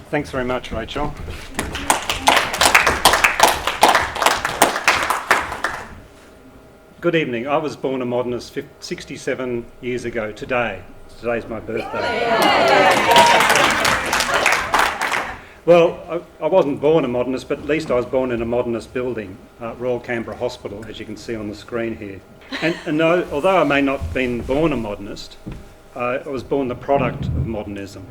Thanks very much, Rachel. Good evening. I was born a modernist 67 years ago today. Today's my birthday. Well, I wasn't born a modernist, but at least I was born in a modernist building, Royal Canberra Hospital, as you can see on the screen here. And no, although I may not have been born a modernist, I was born the product of modernism.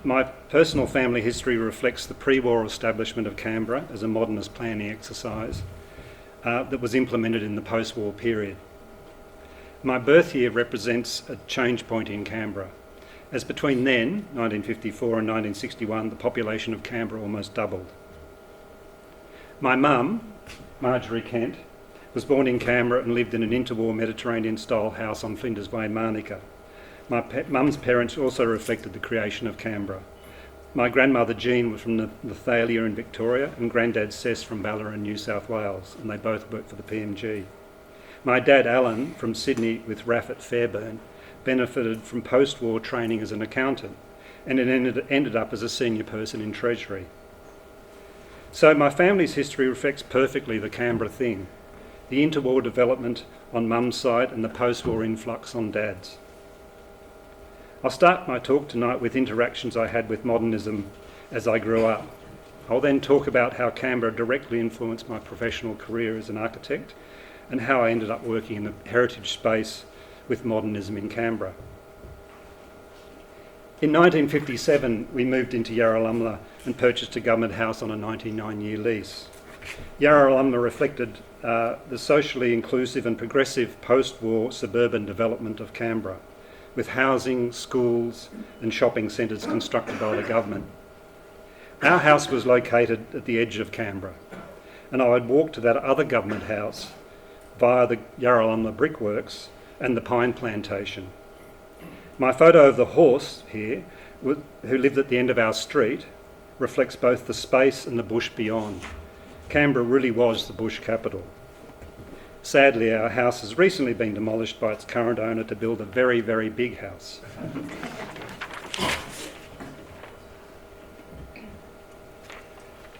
My personal family history reflects the pre-war establishment of Canberra as a modernist planning exercise that was implemented in the post-war period. My birth year represents a change point in Canberra, as between then, 1954 and 1961, the population of Canberra almost doubled. My mum, Marjorie Kent, was born in Canberra and lived in an interwar Mediterranean-style house on Flinders Way, Manuka. My mum's parents also reflected the creation of Canberra. My grandmother Jean was from Nathalia in Victoria and granddad Cess from Ballarat in New South Wales, and they both worked for the PMG. My dad Alan, from Sydney with RAF at Fairburn, benefited from post-war training as an accountant and it ended up as a senior person in Treasury. So my family's history reflects perfectly the Canberra thing, the interwar development on mum's side and the post-war influx on dad's. I'll start my talk tonight with interactions I had with modernism as I grew up. I'll then talk about how Canberra directly influenced my professional career as an architect and how I ended up working in the heritage space with modernism in Canberra. In 1957, we moved into Yarralumla and purchased a government house on a 99-year lease. Yarralumla reflected the socially inclusive and progressive post-war suburban development of Canberra, with housing, schools and shopping centres constructed by the government. Our house was located at the edge of Canberra, and I would walk to that other government house via the Yarralumla brickworks and the pine plantation. My photo of the horse here, who lived at the end of our street, reflects both the space and the bush beyond. Canberra really was the bush capital. Sadly, our house has recently been demolished by its current owner to build a very, very big house.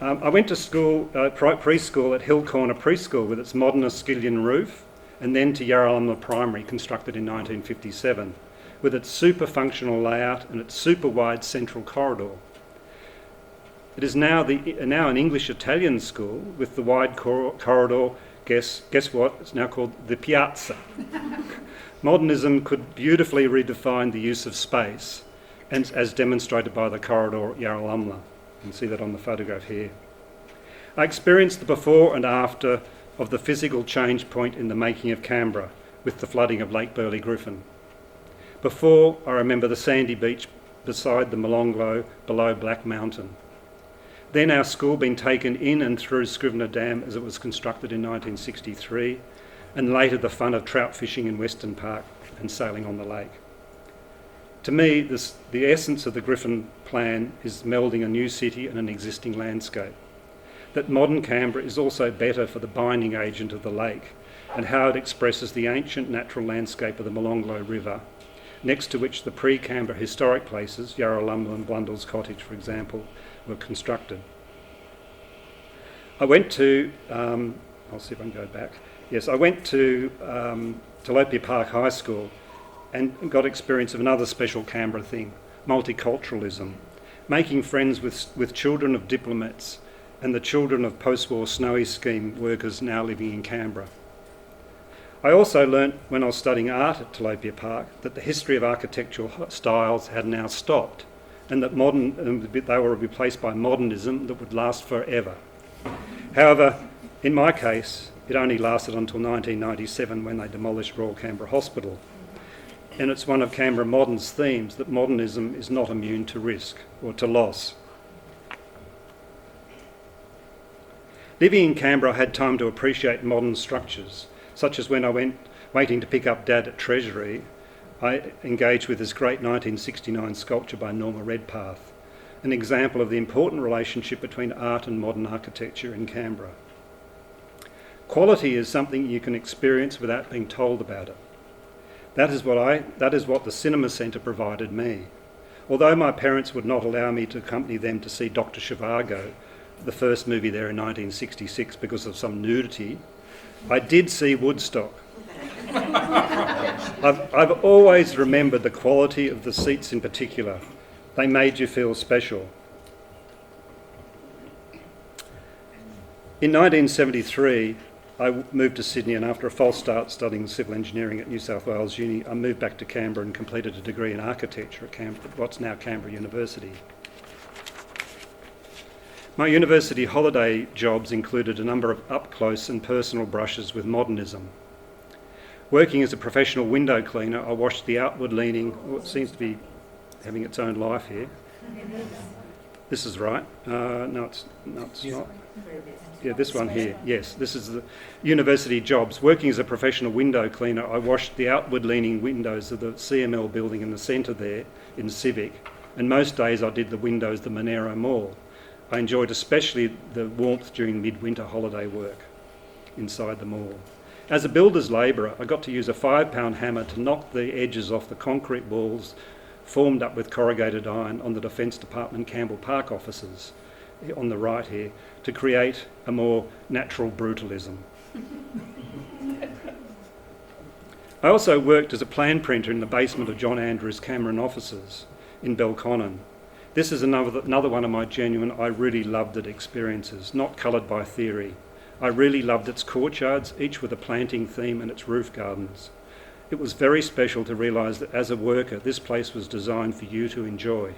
I went to school, preschool at Hill Corner Preschool with its modernist skillion roof, and then to Yarralumla Primary, constructed in 1957, with its super functional layout and its super wide central corridor. It is now an English-Italian school with the wide corridor. Guess what? It's now called the Piazza. Modernism could beautifully redefine the use of space, and as demonstrated by the corridor at Yarralumla. You can see that on the photograph here. I experienced the before and after of the physical change point in the making of Canberra with the flooding of Lake Burley Griffin. Before, I remember the sandy beach beside the Molonglo below Black Mountain. Then our school being taken in and through Scrivener Dam as it was constructed in 1963, and later the fun of trout fishing in Western Park and sailing on the lake. To me, the essence of the Griffin plan is melding a new city and an existing landscape. That modern Canberra is also better for the binding agent of the lake and how it expresses the ancient natural landscape of the Molonglo River, next to which the pre-Canberra historic places, Yarralumla and Blundell's Cottage, for example, were constructed. I went to, I'll see if I can go back. Yes, I went to Tilapia Park High School and got experience of another special Canberra thing, multiculturalism, making friends with children of diplomats and the children of post-war Snowy Scheme workers now living in Canberra. I also learnt when I was studying art at Tilapia Park that the history of architectural styles had now stopped and that they were replaced by modernism that would last forever. However, in my case, it only lasted until 1997 when they demolished Royal Canberra Hospital. And it's one of Canberra Modern's themes that modernism is not immune to risk or to loss. Living in Canberra, I had time to appreciate modern structures, such as when I went waiting to pick up Dad at Treasury, I engaged with this great 1969 sculpture by Norma Redpath, an example of the important relationship between art and modern architecture in Canberra. Quality is something you can experience without being told about it. That is what the Cinema Centre provided me. Although my parents would not allow me to accompany them to see Dr. Zhivago, the first movie there in 1966, because of some nudity, I did see Woodstock. I've always remembered the quality of the seats in particular. They made you feel special. In 1973, I moved to Sydney, and after a false start studying civil engineering at New South Wales Uni, I moved back to Canberra and completed a degree in architecture at what's now Canberra University. My university holiday jobs included a number of up-close and personal brushes with modernism. Working as a professional window cleaner, I washed the outward-leaning, what seems to be having its own life here. This is right. No, it's not. Yeah, this one here. Yes, this is the university jobs. Working as a professional window cleaner, I washed the outward-leaning windows of the CML building in the centre there in Civic, and most days I did the windows of the Monero Mall. I enjoyed especially the warmth during midwinter holiday work inside the mall. As a builder's labourer, I got to use a 5-pound hammer to knock the edges off the concrete walls formed up with corrugated iron on the Defence Department Campbell Park offices on the right here to create a more natural brutalism. I also worked as a plan printer in the basement of John Andrews Cameron offices in Belconnen. This is another one of my genuine I really loved it experiences, not coloured by theory. I really loved its courtyards, each with a planting theme, and its roof gardens. It was very special to realise that as a worker, this place was designed for you to enjoy.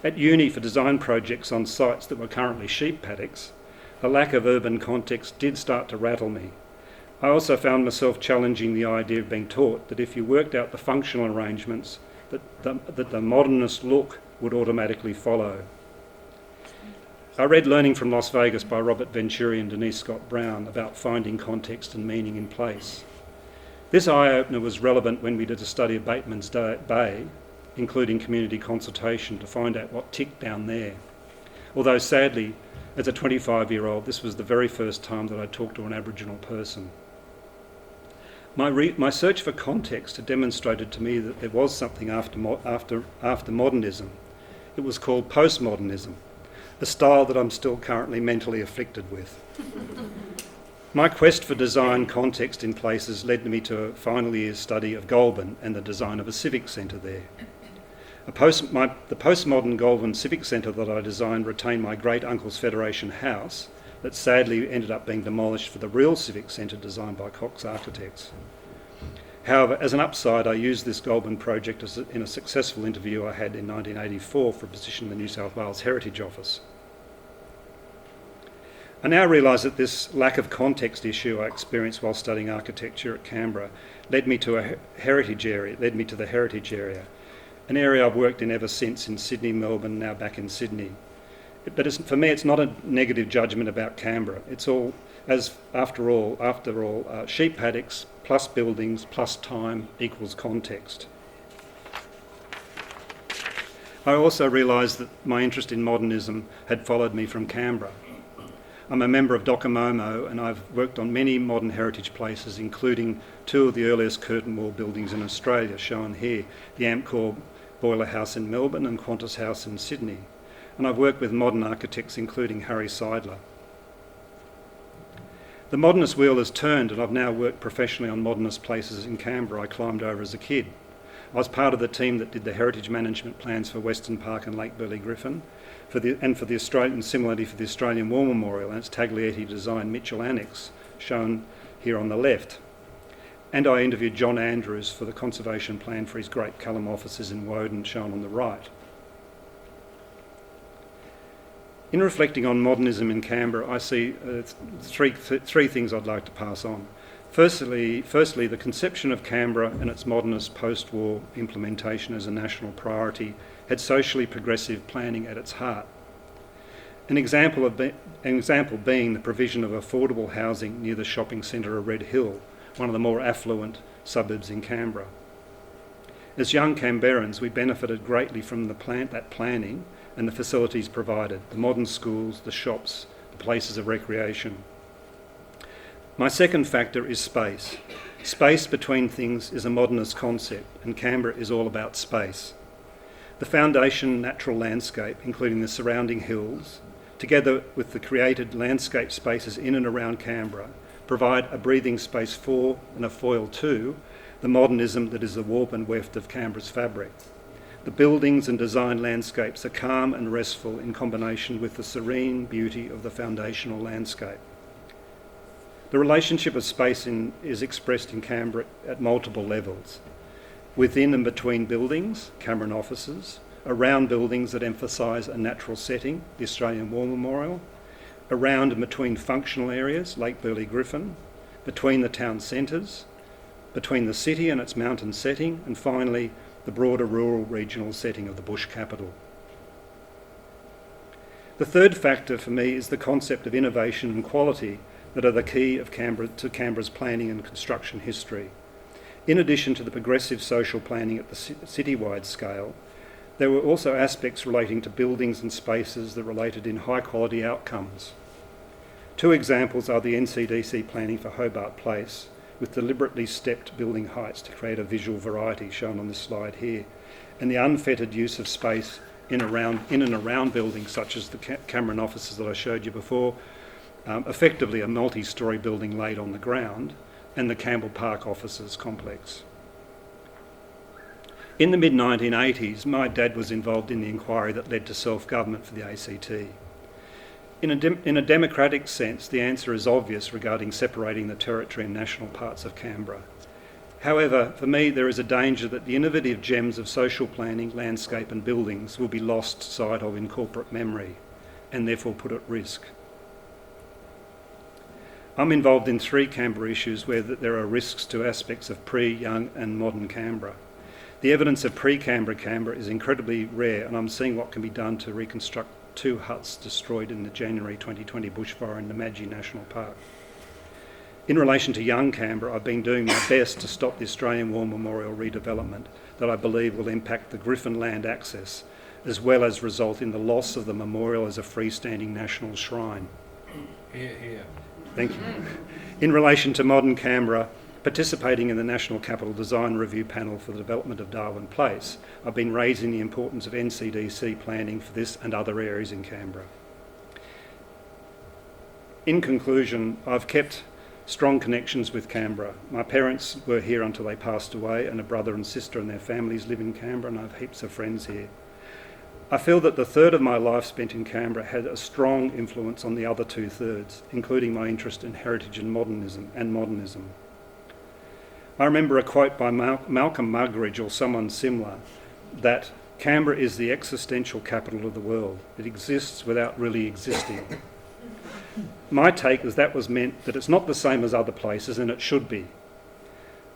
At uni, for design projects on sites that were currently sheep paddocks, the lack of urban context did start to rattle me. I also found myself challenging the idea of being taught that if you worked out the functional arrangements, that the modernist look would automatically follow. I read Learning from Las Vegas by Robert Venturi and Denise Scott Brown about finding context and meaning in place. This eye-opener was relevant when we did a study of Bateman's Bay, including community consultation, to find out what ticked down there. Although sadly, as a 25-year-old, this was the very first time that I talked to an Aboriginal person. My search for context had demonstrated to me that there was something after modernism. It was called postmodernism, a style that I'm still currently mentally afflicted with. My quest for design context in places led me to a final year's study of Goulburn and the design of a civic centre there. The postmodern Goulburn Civic Centre that I designed retained my great-uncle's Federation House that sadly ended up being demolished for the real civic centre designed by Cox Architects. However, as an upside, I used this Goulburn project in a successful interview I had in 1984 for a position in the New South Wales Heritage Office. I now realise that this lack of context issue I experienced while studying architecture at Canberra led me to the heritage area, an area I've worked in ever since in Sydney, Melbourne, now back in Sydney. But for me, it's not a negative judgment about Canberra. It's all, after all, sheep paddocks plus buildings plus time equals context. I also realised that my interest in modernism had followed me from Canberra. I'm a member of Docomomo, and I've worked on many modern heritage places, including two of the earliest curtain wall buildings in Australia, shown here, the Amcor Boiler House in Melbourne and Qantas House in Sydney. And I've worked with modern architects, including Harry Seidler. The modernist wheel has turned, and I've now worked professionally on modernist places in Canberra I climbed over as a kid. I was part of the team that did the heritage management plans for Western Park and Lake Burley Griffin, similarly for the Australian War Memorial and its Taglietti designed Mitchell Annex, shown here on the left. And I interviewed John Andrews for the conservation plan for his Great Cullum offices in Woden, shown on the right. In reflecting on modernism in Canberra, I see three things I'd like to pass on. Firstly, the conception of Canberra and its modernist post-war implementation as a national priority had socially progressive planning at its heart. An example being the provision of affordable housing near the shopping centre of Red Hill, one of the more affluent suburbs in Canberra. As young Canberrans, we benefited greatly from that planning and the facilities provided, the modern schools, the shops, the places of recreation. My second factor is space. Space between things is a modernist concept, and Canberra is all about space. The foundation natural landscape, including the surrounding hills, together with the created landscape spaces in and around Canberra, provide a breathing space for and a foil to the modernism that is the warp and weft of Canberra's fabric. The buildings and design landscapes are calm and restful in combination with the serene beauty of the foundational landscape. The relationship of space is expressed in Canberra at multiple levels. Within and between buildings, Cameron offices, around buildings that emphasise a natural setting, the Australian War Memorial, around and between functional areas, Lake Burley Griffin, between the town centres, between the city and its mountain setting, and finally the broader rural regional setting of the bush capital. The third factor for me is the concept of innovation and quality that are the key of Canberra's planning and construction history. In addition to the progressive social planning at the citywide scale, there were also aspects relating to buildings and spaces that related in high quality outcomes. Two examples are the NCDC planning for Hobart Place, with deliberately stepped building heights to create a visual variety shown on this slide here, and the unfettered use of space in and around buildings such as the Cameron offices that I showed you before, effectively a multi-storey building laid on the ground, and the Campbell Park offices complex. In the mid-1980s, my dad was involved in the inquiry that led to self-government for the ACT. In a democratic sense, the answer is obvious regarding separating the territory and national parts of Canberra. However, for me, there is a danger that the innovative gems of social planning, landscape and buildings will be lost sight of in corporate memory and therefore put at risk. I'm involved in 3 Canberra issues where there are risks to aspects of pre-, young and modern Canberra. The evidence of pre-Canberra Canberra is incredibly rare, and I'm seeing what can be done to reconstruct 2 huts destroyed in the January 2020 bushfire in Namadgi National Park. In relation to young Canberra, I've been doing my best to stop the Australian War Memorial redevelopment that I believe will impact the Griffin land access, as well as result in the loss of the memorial as a freestanding national shrine. Hear, hear. Thank you. In relation to modern Canberra, participating in the National Capital Design Review panel for the development of Darwin Place, I've been raising the importance of NCDC planning for this and other areas in Canberra. In conclusion, I've kept strong connections with Canberra. My parents were here until they passed away, and a brother and sister and their families live in Canberra, and I have heaps of friends here. I feel that the third of my life spent in Canberra had a strong influence on the other 2/3, including my interest in heritage and modernism. I remember a quote by Malcolm Muggeridge or someone similar, that Canberra is the existential capital of the world. It exists without really existing. My take is that was meant that it's not the same as other places, and it should be.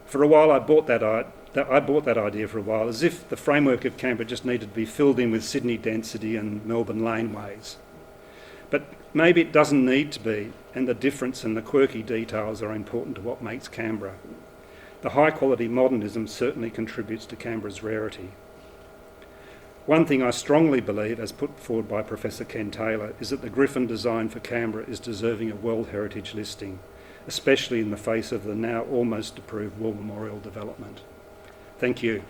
For a while I bought that idea for a while, as if the framework of Canberra just needed to be filled in with Sydney density and Melbourne laneways. But maybe it doesn't need to be, and the difference and the quirky details are important to what makes Canberra. The high quality modernism certainly contributes to Canberra's rarity. One thing I strongly believe, as put forward by Professor Ken Taylor, is that the Griffin design for Canberra is deserving of World Heritage listing, especially in the face of the now almost approved War Memorial development. Thank you.